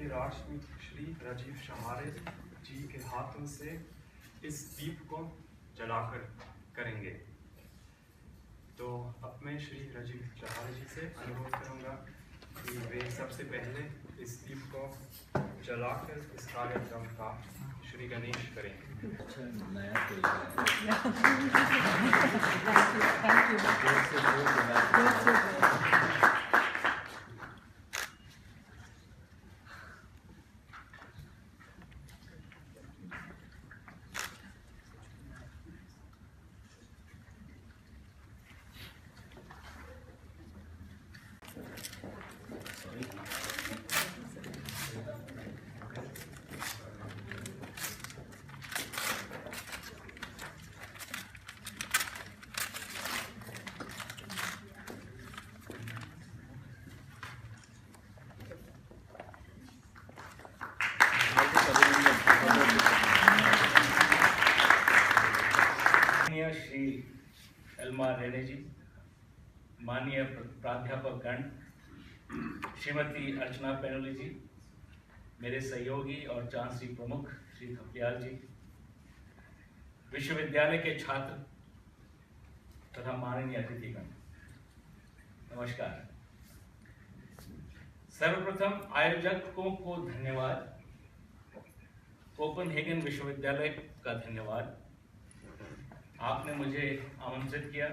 के राष्ट्रदूत श्री राजीव शहारे जी के हाथों से इस दीप को जलाकर करेंगे। तो अब मैं श्री राजीव शहारे जी से अनुरोध करूंगा कि वे सबसे पहले इस दीप को जलाकर इस कार्यक्रम का श्री गणेश करें। श्री M.Harwani जी, माननीय प्राध्यापक गण, श्रीमती अर्चना पैनुली जी, मेरे सहयोगी और चांसरी प्रमुख श्री खपियाल जी, विश्वविद्यालय के छात्र तथा माननीय अतिथिगण, नमस्कार। सर्वप्रथम आयोजकों को धन्यवाद, कोपेनहेगन विश्वविद्यालय का धन्यवाद। आपने मुझे आमंत्रित किया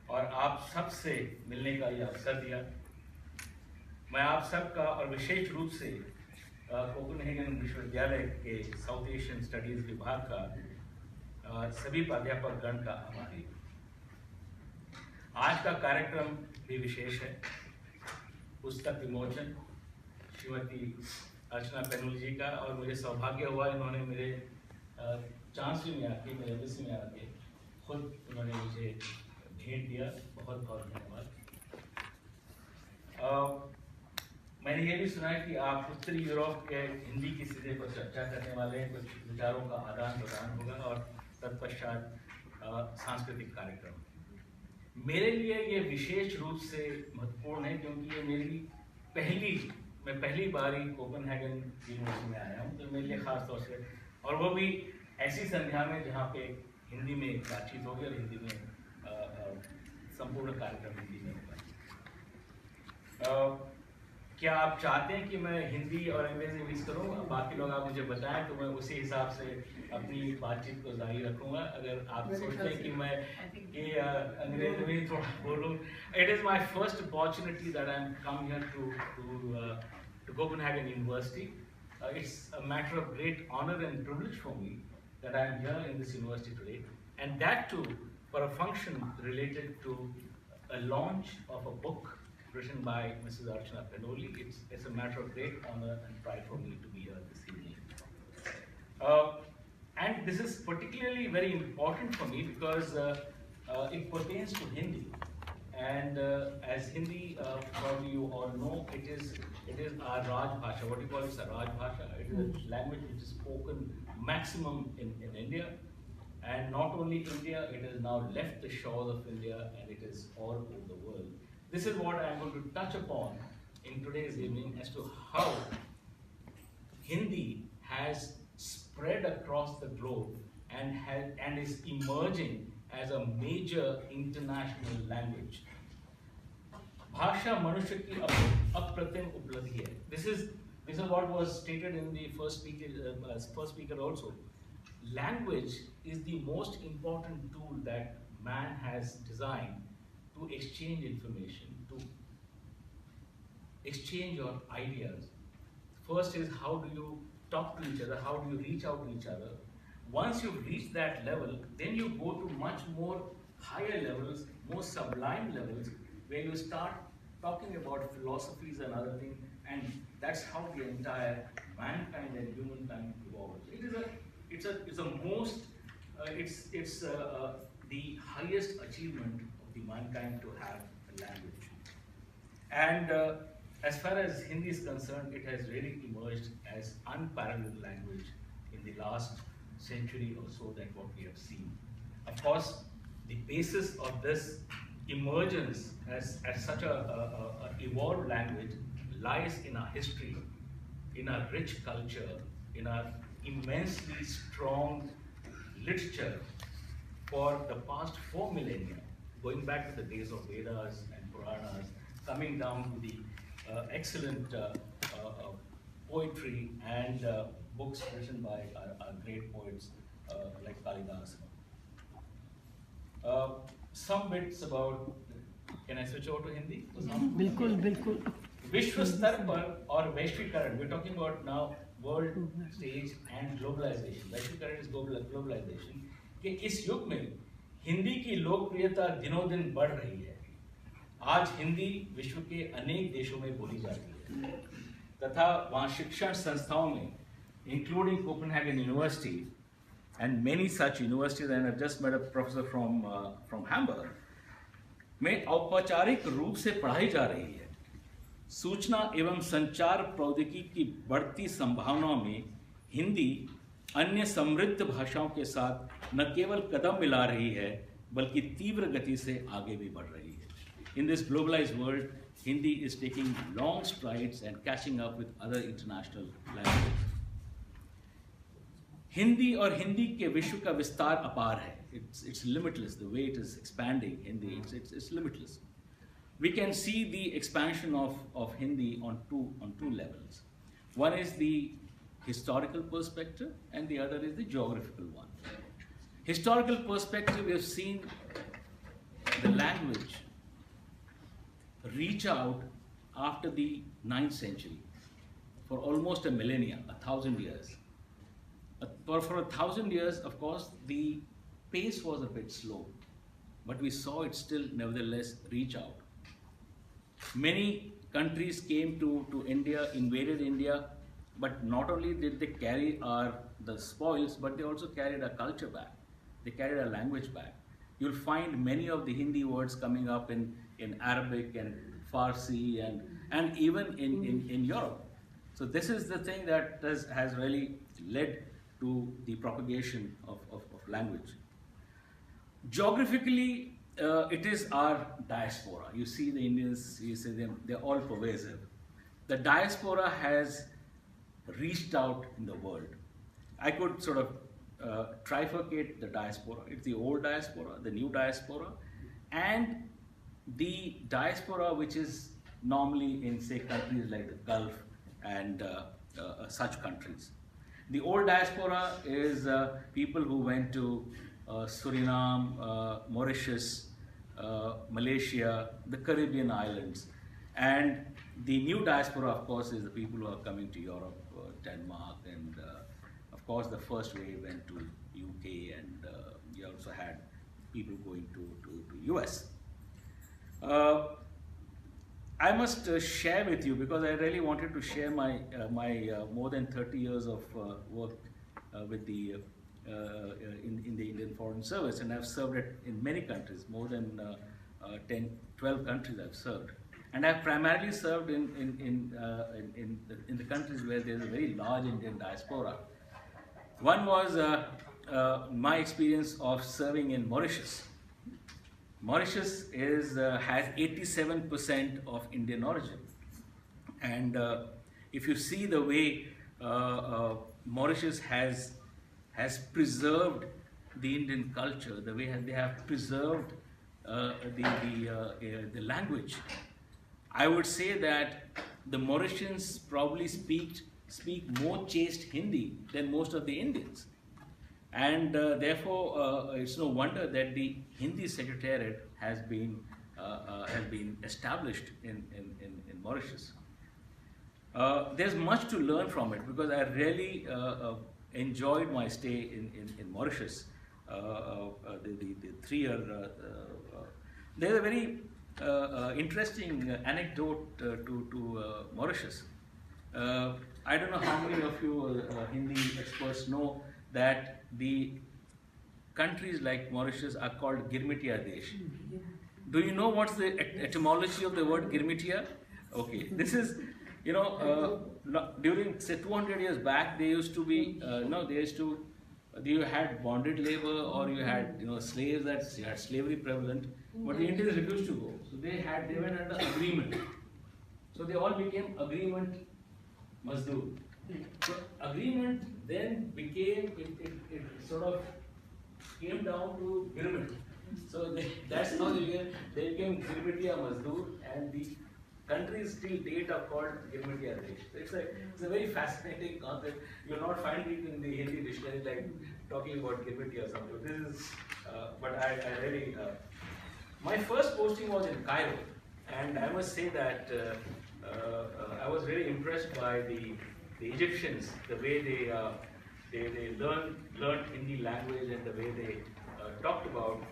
और आप सबसे मिलने का यह अवसर दिया। मैं आप सबका और विशेष रूप से कोपेनहेगन विश्वविद्यालय के साउथ एशियन स्टडीज विभाग का सभी प्राध्यापक गण का आभारी हूँ। आज का कार्यक्रम भी विशेष है। पुस्तक विमोचन श्रीमती अर्चना पैनुली जी का, और मुझे सौभाग्य हुआ इन्होंने मेरे चांसरी में आके, मेरे ऑफिस में आके खुद उन्होंने मुझे भेंट दिया। बहुत बहुत धन्यवाद। मैंने ये भी सुना है कि आप उत्तरी यूरोप के हिंदी की सीधे पर चर्चा करने वाले हैं, कुछ विचारों का आदान प्रदान होगा और तत्पश्चात सांस्कृतिक कार्यक्रम। मेरे लिए ये विशेष रूप से महत्वपूर्ण है क्योंकि ये मैं पहली बार ही कोपेनहेगन यूनिवर्सिटी में आया हूँ, तो मेरे लिए खास तौर से, और वो भी ऐसी संध्या में जहाँ पे हिंदी में बातचीत होगी और हिंदी में संपूर्ण कार्यक्रम हिंदी में होगा। क्या आप चाहते हैं कि मैं हिंदी और अंग्रेजी मिक्स करूँ? बाकी लोग आप मुझे बताएं तो मैं उसी हिसाब से अपनी बातचीत को जारी रखूँगा। अगर आप सोचते हैं कि मैं ये अंग्रेजी में थोड़ा बोलूँ, it is my first opportunity that I am come here to Copenhagen University. It's a matter of great honor and privilege for me that I am here in this university today, and that too for a function related to a launch of a book written by Mrs. Archana Painuly. It's a matter of great honor and pride for me to be here this evening. And this is particularly very important for me because it pertains to Hindi. And as Hindi, probably you all know, it is our Raj Bhasha. What do you call it? A Raj Bhasha. It is a language which is spoken maximum in India. And not only India, it has now left the shores of India and it is all over the world. This is what I am going to touch upon in today's evening as to how Hindi has spread across the globe and is emerging as a major international language. भाषा मनुष्य की अप्रतिम उपलब्धि है. This is what was stated in the first speaker also. Language is the most important tool that man has designed to exchange information, to exchange your ideas. First is how do you talk to each other, how do you reach out to each other. Once you've reached that level, then you go to much more higher levels, more sublime levels, where you start talking about philosophies and other things, and that's how the entire mankind and humankind evolves. It's the highest achievement of the mankind to have a language. And as far as Hindi is concerned, it has really emerged as unparalleled language in the last century or so that what we have seen. Of course, the basis of this emergence as such a evolved language lies in our history. in our rich culture, in our immensely strong literature for the past 4 millennia, going back to the days of Vedas and Puranas, coming down to the excellent poetry and books written by our great poets like Kalidas. Some bits about, can I switch over to Hindi? बिल्कुल बिल्कुल विश्व स्तर पर और वैश्वीकरण, we're talking about now world stage and globalization. वैश्वीकरण is globalization. कि इस युग में हिंदी की लोकप्रियता दिनों दिन बढ़ रही है. आज हिंदी विश्व के अनेक देशों में बोली जाती है तथा वहाँ शिक्षण संस्थाओं में, including Copenhagen University and many such universities, and I've just met a professor from Hamburg, में औपचारिक रूप से पढ़ाई जा रही है. सूचना एवं संचार प्रौद्योगिकी की बढ़ती संभावनाओं में हिंदी अन्य समृद्ध भाषाओं के साथ न केवल कदम मिला रही है बल्कि तीव्र गति से आगे भी बढ़ रही है. In this globalized world, Hindi is taking long strides and catching up with other international languages. Hindi और हिंदी के विश्व का विस्तार अपार है. It's limitless. The way it is expanding, Hindi, it's limitless. We can see the expansion of Hindi on two levels. One is the historical perspective, and the other is the geographical one. Historical perspective, we have seen the language reach out after the 9th century for almost a millennia, 1,000 years. For 1,000 years, of course, the pace was a bit slow, but we saw it still nevertheless reach out. Many countries came to India, invaded India, but not only did they carry the spoils, but they also carried our culture back. They carried our language back. You'll find many of the Hindi words coming up in Arabic and Farsi and even in Europe. So this is the thing that has really led to the propagation of language. Geographically, it is our diaspora. You see the Indians, you see them, they're all pervasive. The diaspora has reached out in the world. I could sort of trifurcate the diaspora. It's the old diaspora, the new diaspora, and the diaspora which is normally in, say, countries like the Gulf and such countries. The old diaspora is people who went to Suriname, Mauritius, Malaysia, the Caribbean islands. And the new diaspora, of course, is the people who are coming to Europe, Denmark, and of course the first wave went to UK, and you also had people going to US. I must share with you, because I really wanted to share my more than 30 years of work with the in the Indian Foreign Service, and I've served it in many countries, more than 12 countries I've served. And I've primarily served in the countries where there's a very large Indian diaspora. One was my experience of serving in Mauritius. Mauritius has 87% of Indian origin. And if you see the way Mauritius has preserved the Indian culture, the way they have preserved the language, I would say that the Mauritians probably speak more chaste Hindi than most of the Indians. And therefore, it's no wonder that the Hindi Secretariat has been established in Mauritius. There's much to learn from it, because I really enjoyed my stay in Mauritius. The 3-year. There's a very interesting anecdote to Mauritius. I don't know how many of you Hindi experts know that the countries like Mauritius are called Girmitiya Desh. Do you know what's the etymology of the word Girmitiya? Okay, this is, during, say, 200 years back, they used to be, you had bonded labor, or you had, slaves, you had slavery prevalent, but the Indians refused to go. So they went under agreement. So they all became agreement Mazdoor. So agreement then became, it sort of came down to Girmit. So that's how they became Girmitiya Mazdoor, and the countries till date are called Girmitiya Desh. So it's a very fascinating concept. You'll not find it in the Hindi dictionary like talking about Girmitiya or something. This is, but I really, my first posting was in Cairo, and I must say that I was very impressed by the Egyptians, the way they learned Hindi language and the way they talked about.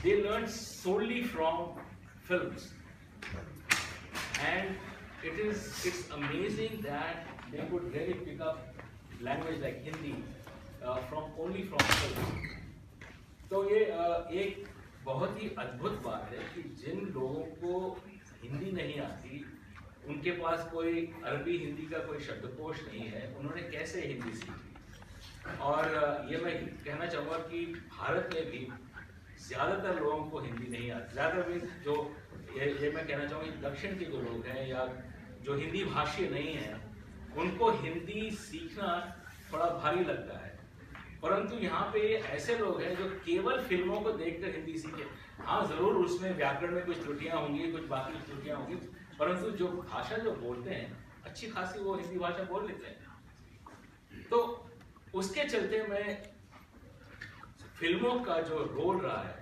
They learned solely from films, and it's amazing that they could really pick up language like Hindi only from films. तो ये एक बहुत ही अद्भुत बात है कि जिन लोगों को हिंदी नहीं आती, उनके पास कोई अरबी हिंदी का कोई शब्दकोश नहीं है, उन्होंने कैसे हिंदी सीखी। और ये मैं कहना चाहूँगा कि भारत में भी ज़्यादातर लोगों को हिंदी नहीं आती। ज़्यादातर भी जो ये मैं कहना चाहूँगा दक्षिण के जो लोग हैं या जो हिंदी भाषी नहीं हैं, उनको हिंदी सीखना बड़ा भारी लगता है। परंतु यहाँ पे ऐसे लोग हैं जो केवल फिल्मों को देखकर हिंदी सीखे। हाँ, जरूर उसमें व्याकरण में कुछ त्रुटियां होंगी, कुछ बाकी त्रुटियां होंगी, परंतु जो भाषा जो बोलते हैं अच्छी खासी वो हिंदी भाषा बोल लेते हैं। तो उसके चलते मैं फिल्मों का जो रोल रहा है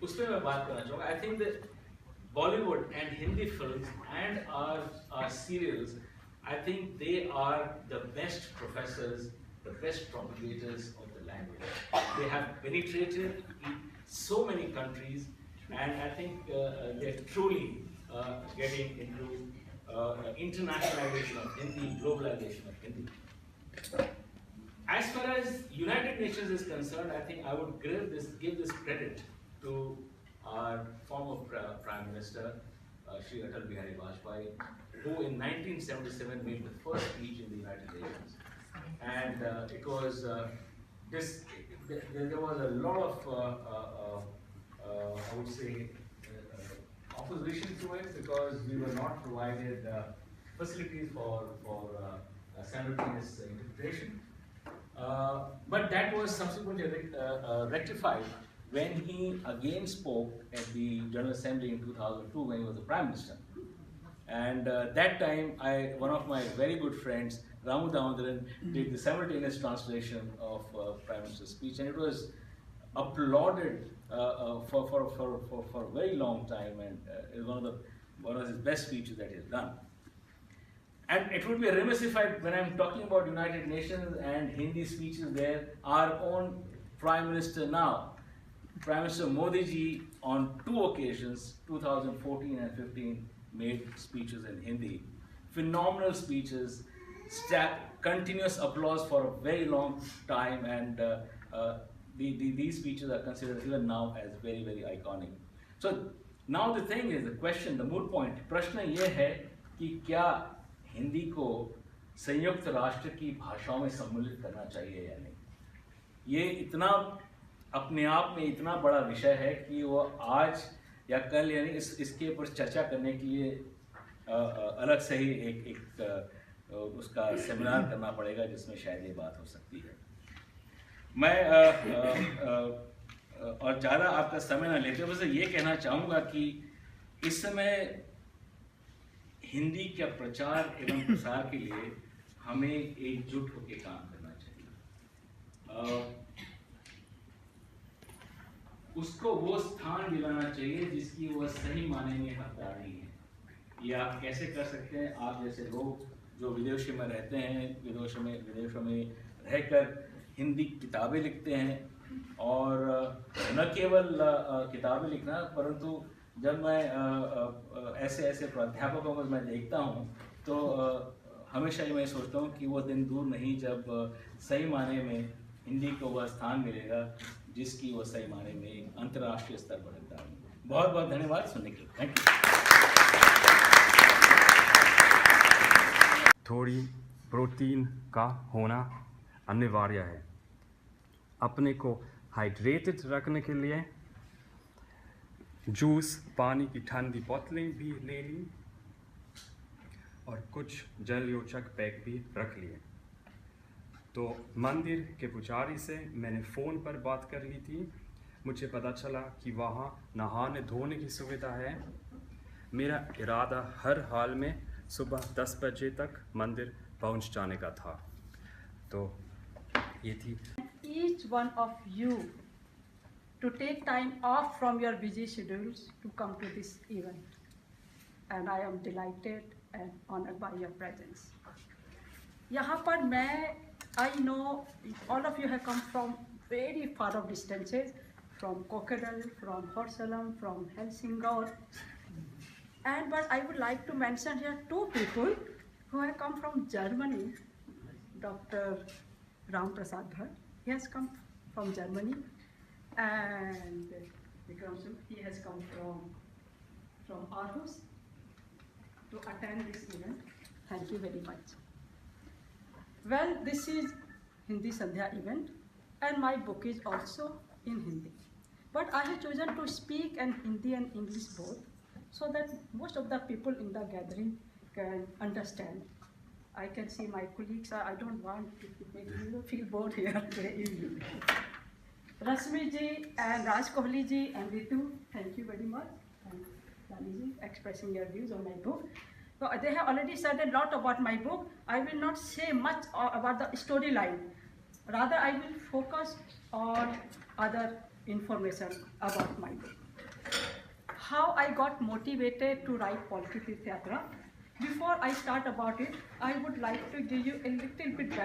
उस पर मैं बात करना चाहूँगा। I think that Bollywood and Hindi films and our serials, I think they are the best professors, the best propagators of the language. They have penetrated in so many countries, and I think they're truly getting into internationalization of Hindi, globalization of Hindi. As far as United Nations is concerned, I think I would give this credit to our former Prime Minister, Shri Atal Bihari Vajpayee, who in 1977 made the first speech in the United Nations. And it was there was a lot of I would say opposition to it, because we were not provided facilities for simultaneous interpretation. But that was subsequently rectified when he again spoke at the General Assembly in 2002 when he was the Prime Minister. And that time, one of my very good friends, Ramu Damodaran, did the simultaneous translation of Prime Minister's speech, and it was applauded for a very long time, and it was one of his best speeches that he has done. And it would be remiss if when I'm talking about United Nations and Hindi speeches there, our own Prime Minister now, Prime Minister Modi ji, on 2 occasions, 2014 and 15, made speeches in Hindi. Phenomenal speeches, continuous applause for a very long time, and these speeches are considered even now as very, very iconic. So now the thing is, the question, the moot point, प्रश्न ये है कि क्या हिंदी को संयुक्त राष्ट्र की भाषाओं में सम्मिलित करना चाहिए या नहीं। ये इतना अपने आप में इतना बड़ा विषय है कि वो आज या कल यानी इसके ऊपर चर्चा करने के लिए अलग से ही एक उसका सेमिनार करना पड़ेगा, जिसमें शायद ये बात हो सकती है। मैं और ज़्यादा आपका समय ना लेते हुए ये कहना चाहूँगा कि इस समय हिंदी के प्रचार एवं प्रसार के लिए हमें एकजुट होकर काम करना चाहिए। उसको वो स्थान दिलाना चाहिए जिसकी वो सही माने में हकदार नहीं है। ये आप कैसे कर सकते हैं? आप जैसे लोग जो विदेशों में रहते हैं, विदेशों में रहकर हिंदी किताबें लिखते हैं, और न केवल किताबें लिखना, परंतु जब मैं ऐसे प्राध्यापकों को मैं देखता हूँ तो हमेशा ही मैं सोचता हूँ कि वो दिन दूर नहीं जब सही माने में हिंदी को वह स्थान मिलेगा जिसकी वो सही माने में अंतर्राष्ट्रीय स्तर पर हकदार है। बहुत बहुत धन्यवाद सुनने के लिए। Thank you. थोड़ी प्रोटीन का होना अनिवार्य है। अपने को हाइड्रेटेड रखने के लिए जूस, पानी की ठंडी बोतलें भी ले ली। और कुछ जल योचक पैक भी रख लिए। तो मंदिर के पुजारी से मैंने फ़ोन पर बात कर ली थी। मुझे पता चला कि वहाँ नहाने धोने की सुविधा है। मेरा इरादा हर हाल में सुबह 10 बजे तक मंदिर पहुँच जाने का था। तो ये थी। Each one of you to take time off from your busy schedules to come to this event, and I am delighted and honored by your presence. यहाँ पर मैं I know all of you have come from very far off distances, from Copenhagen, from Horselam, from Helsingør, and but I would like to mention here two people who have come from Germany. Dr. Ram Prasad Bhatt, he has come from Germany, and he has come from Aarhus to attend this event. Thank you very much. Well, this is Hindi Sandhya event, and my book is also in Hindi. But I have chosen to speak in Hindi and English both, so that most of the people in the gathering can understand. I can see my colleagues. I don't want to make you feel bored here today evening. Rasmi ji and Raj Kohli ji and Ritu, thank you very much. And Lali ji expressing your views on my book. So they have already said a lot about my book. I will not say much about the storyline. Rather, I will focus on other information about my book. How I got motivated to write Teerth Yatra. Before I start about it, I would like to give you a little bit background.